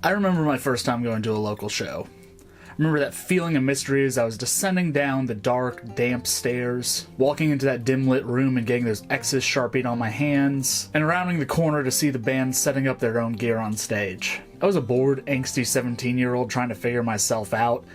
I remember my first time going to a local show. I remember that feeling of mystery as I was descending down the dark, damp stairs, walking into that dim-lit room and getting those X's sharpied on my hands, and rounding the corner to see the band setting up their own gear on stage. I was a bored, angsty 17-year-old trying to figure myself out,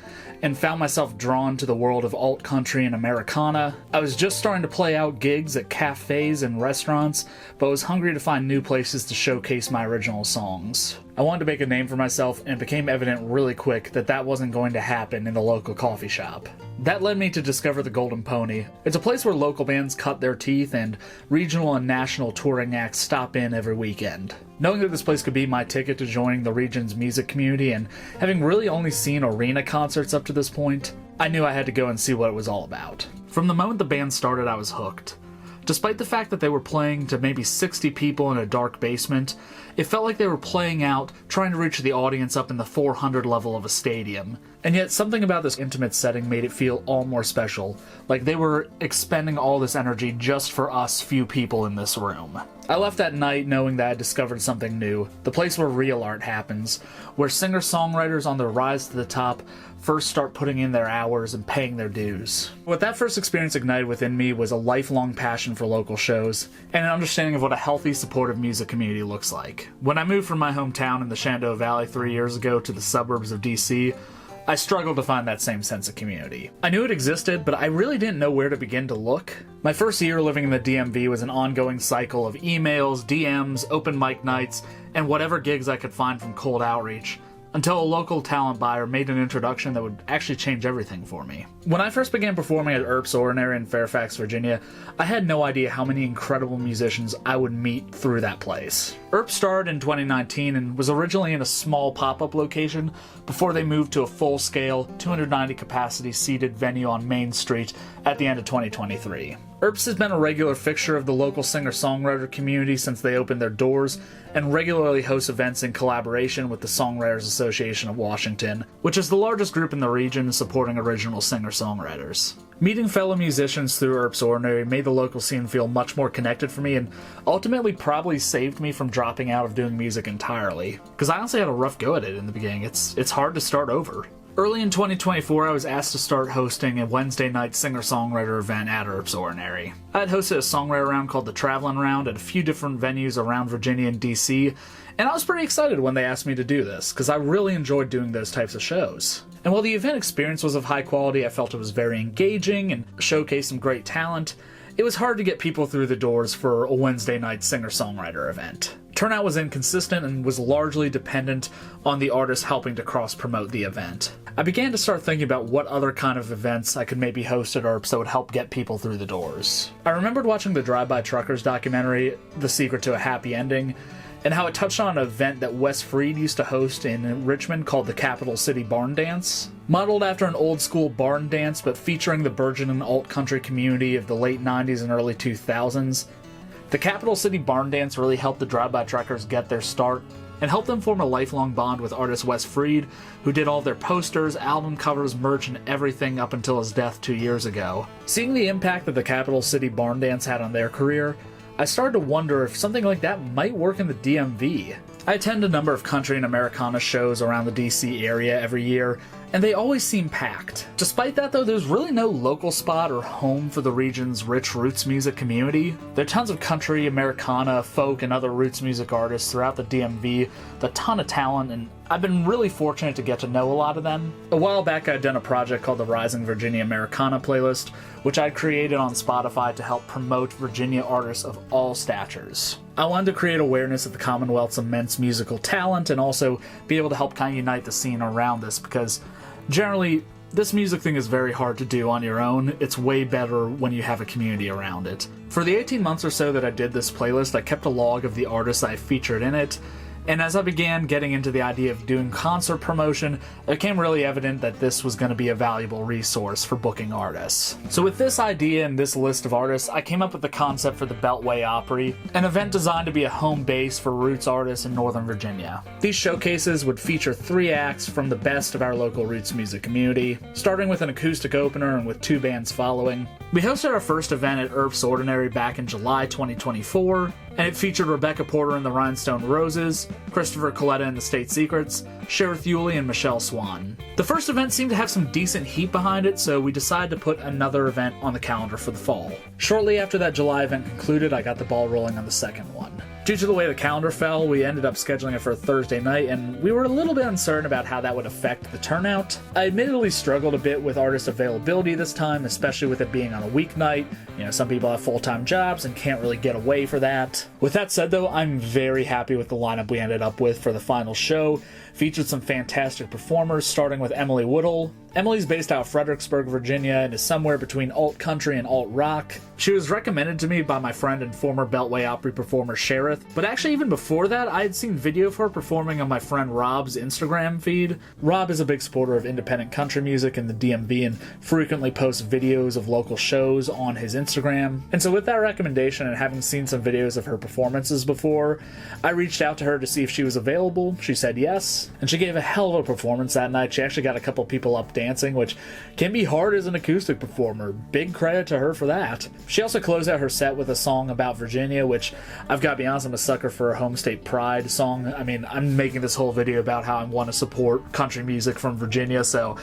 and found myself drawn to the world of alt country and Americana. I was just starting to play out gigs at cafes and restaurants, but was hungry to find new places to showcase my original songs. I wanted to make a name for myself, and it became evident really quick that that wasn't going to happen in the local coffee shop. That led me to discover the Golden Pony. It's a place where local bands cut their teeth and regional and national touring acts stop in every weekend. Knowing that this place could be my ticket to joining the region's music community, and having really only seen arena concerts up to this point, I knew I had to go and see what it was all about. From the moment the band started, I was hooked. Despite the fact that they were playing to maybe 60 people in a dark basement, it felt like they were playing out, trying to reach the audience up in the 400 level of a stadium. And yet something about this intimate setting made it feel all more special, like they were expending all this energy just for us few people in this room. I left that night knowing that I discovered something new, the place where real art happens, where singer-songwriters on their rise to the top first start putting in their hours and paying their dues. What that first experience ignited within me was a lifelong passion for local shows, and an understanding of what a healthy, supportive music community looks like. When I moved from my hometown in the Shenandoah Valley 3 years ago to the suburbs of DC, I struggled to find that same sense of community. I knew it existed, but I really didn't know where to begin to look. My first year living in the DMV was an ongoing cycle of emails, DMs, open mic nights, and whatever gigs I could find from cold outreach, until a local talent buyer made an introduction that would actually change everything for me. When I first began performing at Earp's Ordinary in Fairfax, Virginia, I had no idea how many incredible musicians I would meet through that place. Earp started in 2019 and was originally in a small pop-up location before they moved to a full-scale, 290 capacity seated venue on Main Street at the end of 2023. Earps has been a regular fixture of the local singer-songwriter community since they opened their doors, and regularly hosts events in collaboration with the Songwriters Association of Washington, which is the largest group in the region supporting original singer-songwriters. Meeting fellow musicians through Earp's Ordinary made the local scene feel much more connected for me, and ultimately probably saved me from dropping out of doing music entirely, because I honestly had a rough go at it in the beginning. It's hard to start over. Early in 2024, I was asked to start hosting a Wednesday night singer-songwriter event at Earp's Ordinary. I had hosted a songwriter round called the Travelin' Round at a few different venues around Virginia and DC, and I was pretty excited when they asked me to do this, because I really enjoyed doing those types of shows. And while the event experience was of high quality, I felt it was very engaging and showcased some great talent, it was hard to get people through the doors for a Wednesday night singer-songwriter event. Turnout was inconsistent and was largely dependent on the artists helping to cross-promote the event. I began to start thinking about what other kind of events I could maybe host at Earp's that would help get people through the doors. I remembered watching the Drive-By Truckers documentary, The Secret to a Happy Ending, and how it touched on an event that Wes Freed used to host in Richmond called the Capital City Barn Dance. Modeled after an old-school barn dance, but featuring the burgeoning alt-country community of the late 90s and early 2000s, the Capital City Barn Dance really helped the Drive-By Truckers get their start, and helped them form a lifelong bond with artist Wes Freed, who did all their posters, album covers, merch, and everything up until his death 2 years ago. Seeing the impact that the Capital City Barn Dance had on their career, I started to wonder if something like that might work in the DMV. I attend a number of country and Americana shows around the DC area every year, and they always seem packed. Despite that though, there's really no local spot or home for the region's rich roots music community. There are tons of country, Americana, folk, and other roots music artists throughout the DMV, a ton of talent, and I've been really fortunate to get to know a lot of them. A while back I'd done a project called the Rising Virginia Americana playlist, which I'd created on Spotify to help promote Virginia artists of all statures. I wanted to create awareness of the Commonwealth's immense musical talent and also be able to help kind of unite the scene around this, because generally this music thing is very hard to do on your own. It's way better when you have a community around it. For the 18 months or so that I did this playlist, I kept a log of the artists I featured in it, and as I began getting into the idea of doing concert promotion, it became really evident that this was going to be a valuable resource for booking artists. So with this idea and this list of artists, I came up with the concept for the Beltway Opry, an event designed to be a home base for roots artists in Northern Virginia. These showcases would feature 3 acts from the best of our local roots music community, starting with an acoustic opener and with 2 bands following. We hosted our first event at Earp's Ordinary back in July 2024, and it featured Rebecca Porter and the Rhinestone Roses, Christopher Coletta and the State Secrets, Sherith Yuli, and Michelle Swan. The first event seemed to have some decent heat behind it, so we decided to put another event on the calendar for the fall. Shortly after that July event concluded, I got the ball rolling on the second one. Due to the way the calendar fell, we ended up scheduling it for a Thursday night, and we were a little bit uncertain about how that would affect the turnout. I admittedly struggled a bit with artist availability this time, especially with it being on a weeknight. You know, some people have full-time jobs and can't really get away for that. With that said though, I'm very happy with the lineup we ended up with for the final show. Featured some fantastic performers, starting with Emily Woodhull. Emily's based out of Fredericksburg, Virginia, and is somewhere between alt-country and alt-rock. She was recommended to me by my friend and former Beltway Opry performer Sherith, but actually even before that, I had seen video of her performing on my friend Rob's Instagram feed. Rob is a big supporter of independent country music in the DMV and frequently posts videos of local shows on his Instagram. And so with that recommendation and having seen some videos of her performances before, I reached out to her to see if she was available. She said yes, and she gave a hell of a performance that night. She actually got a couple people up dancing, which can be hard as an acoustic performer. Big credit to her for that. She also closed out her set with a song about Virginia, which I've got to be honest, I'm a sucker for a home state pride song. I mean, I'm making this whole video about how I want to support country music from Virginia, so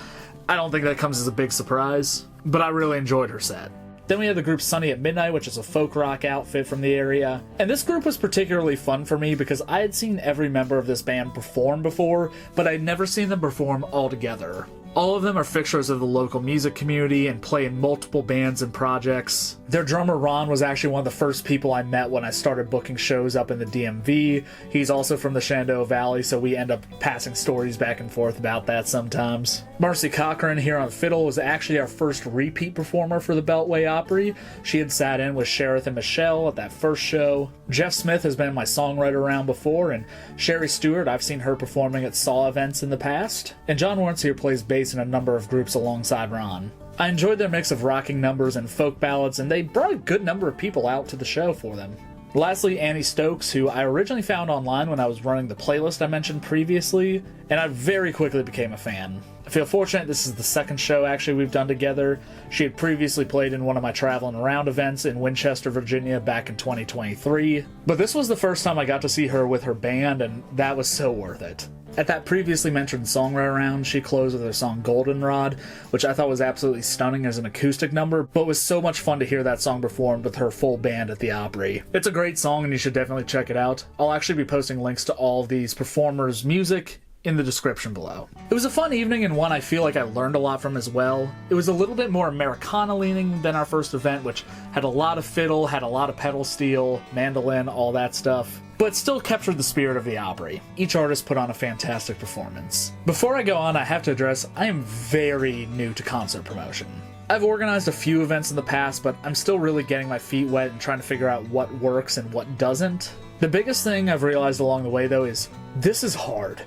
I don't think that comes as a big surprise, but I really enjoyed her set. Then we had the group Sunny at Midnight, which is a folk rock outfit from the area. And this group was particularly fun for me because I had seen every member of this band perform before, but I'd never seen them perform all together. All of them are fixtures of the local music community and play in multiple bands and projects. Their drummer Ron was actually one of the first people I met when I started booking shows up in the DMV. He's also from the Shenandoah Valley, so we end up passing stories back and forth about that sometimes. Marcy Cochran here on fiddle was actually our first repeat performer for the Beltway Opry. She had sat in with Sherith and Michelle at that first show. Jeff Smith has been my songwriter around before, and Sherry Stewart, I've seen her performing at Saw events in the past. And John Lawrence here plays bass in a number of groups alongside Ron. I enjoyed their mix of rocking numbers and folk ballads, and they brought a good number of people out to the show for them. Lastly, Annie Stokes, who I originally found online when I was running the playlist I mentioned previously, and I very quickly became a fan. I feel fortunate this is the second show actually we've done together. She had previously played in one of my Traveling Around events in Winchester, Virginia back in 2023, but this was the first time I got to see her with her band, and that was so worth it. At that previously mentioned songwriter round, she closed with her song Goldenrod, which I thought was absolutely stunning as an acoustic number, but was so much fun to hear that song performed with her full band at the Opry. It's a great song and you should definitely check it out. I'll actually be posting links to all of these performers' music in the description below. It was a fun evening and one I feel like I learned a lot from as well. It was a little bit more Americana leaning than our first event, which had a lot of fiddle, had a lot of pedal steel, mandolin, all that stuff, but still captured the spirit of the Opry. Each artist put on a fantastic performance. Before I go on, I have to address I am very new to concert promotion. I've organized a few events in the past, but I'm still really getting my feet wet and trying to figure out what works and what doesn't. The biggest thing I've realized along the way though is this is hard.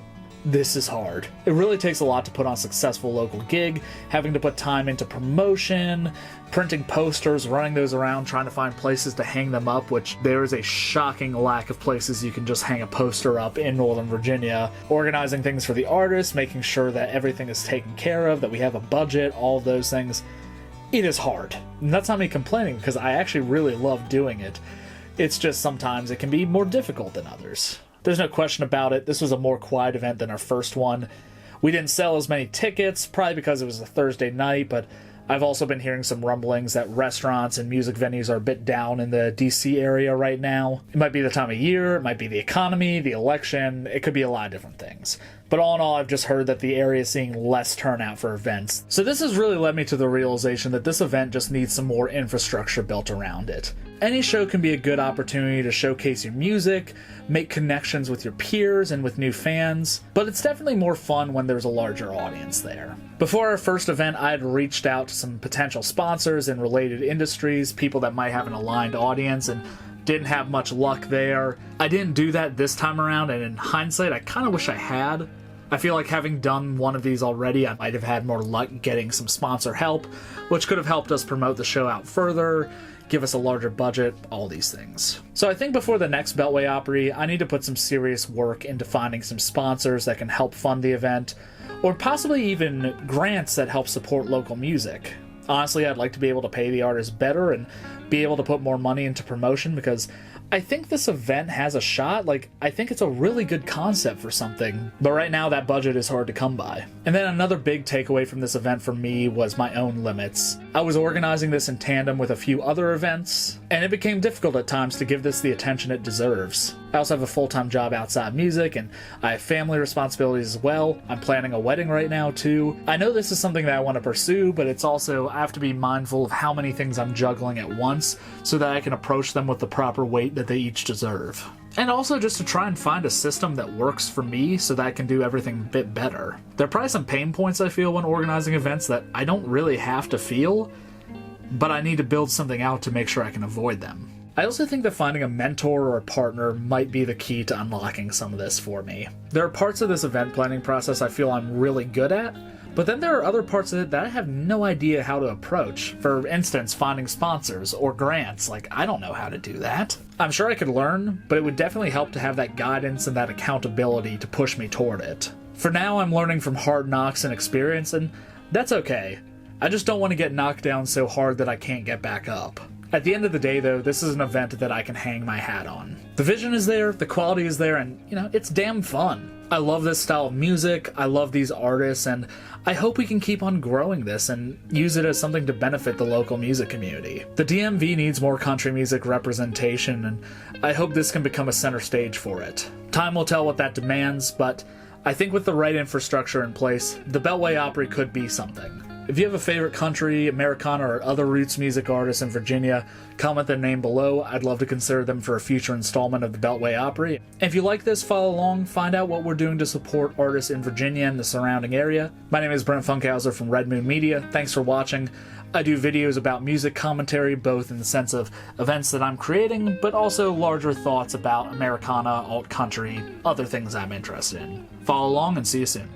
This is hard. It really takes a lot to put on a successful local gig, having to put time into promotion, printing posters, running those around, trying to find places to hang them up, which there is a shocking lack of places you can just hang a poster up in Northern Virginia, organizing things for the artists, making sure that everything is taken care of, that we have a budget, all of those things. It is hard. And that's not me complaining, because I actually really love doing it. It's just sometimes it can be more difficult than others. There's no question about it, this was a more quiet event than our first one. We didn't sell as many tickets, probably because it was a Thursday night, but I've also been hearing some rumblings that restaurants and music venues are a bit down in the DC area right now. It might be the time of year, it might be the economy, the election, it could be a lot of different things. But all in all, I've just heard that the area is seeing less turnout for events. So this has really led me to the realization that this event just needs some more infrastructure built around it. Any show can be a good opportunity to showcase your music, make connections with your peers and with new fans, but it's definitely more fun when there's a larger audience there. Before our first event, I had reached out to some potential sponsors in related industries, people that might have an aligned audience, and didn't have much luck there. I didn't do that this time around, and in hindsight, I kind of wish I had. I feel like having done one of these already, I might have had more luck getting some sponsor help, which could have helped us promote the show out further, give us a larger budget, all these things. So I think before the next Beltway Opry, I need to put some serious work into finding some sponsors that can help fund the event, or possibly even grants that help support local music. Honestly, I'd like to be able to pay the artists better and be able to put more money into promotion, because I think this event has a shot. Like, I think it's a really good concept for something, but right now that budget is hard to come by. And then another big takeaway from this event for me was my own limits. I was organizing this in tandem with a few other events, and it became difficult at times to give this the attention it deserves. I also have a full-time job outside music, and I have family responsibilities as well. I'm planning a wedding right now too. I know this is something that I want to pursue, but it's also, I have to be mindful of how many things I'm juggling at once so that I can approach them with the proper weight that they each deserve. And also just to try and find a system that works for me so that I can do everything a bit better. There are probably some pain points I feel when organizing events that I don't really have to feel, but I need to build something out to make sure I can avoid them. I also think that finding a mentor or a partner might be the key to unlocking some of this for me. There are parts of this event planning process I feel I'm really good at, but then there are other parts of it that I have no idea how to approach. For instance, finding sponsors or grants. Like, I don't know how to do that. I'm sure I could learn, but it would definitely help to have that guidance and that accountability to push me toward it. For now, I'm learning from hard knocks and experience, and that's okay. I just don't want to get knocked down so hard that I can't get back up. At the end of the day, though, this is an event that I can hang my hat on. The vision is there, the quality is there, and, it's damn fun. I love this style of music, I love these artists, and I hope we can keep on growing this and use it as something to benefit the local music community. The DMV needs more country music representation, and I hope this can become a center stage for it. Time will tell what that demands, but I think with the right infrastructure in place, the Beltway Opry could be something. If you have a favorite country, Americana, or other roots music artists in Virginia, comment their name below. I'd love to consider them for a future installment of the Beltway Opry. If you like this, follow along, find out what we're doing to support artists in Virginia and the surrounding area. My name is Brent Funkhauser from Red Moon Media. Thanks for watching. I do videos about music commentary, both in the sense of events that I'm creating, but also larger thoughts about Americana, alt country, other things I'm interested in. Follow along and see you soon.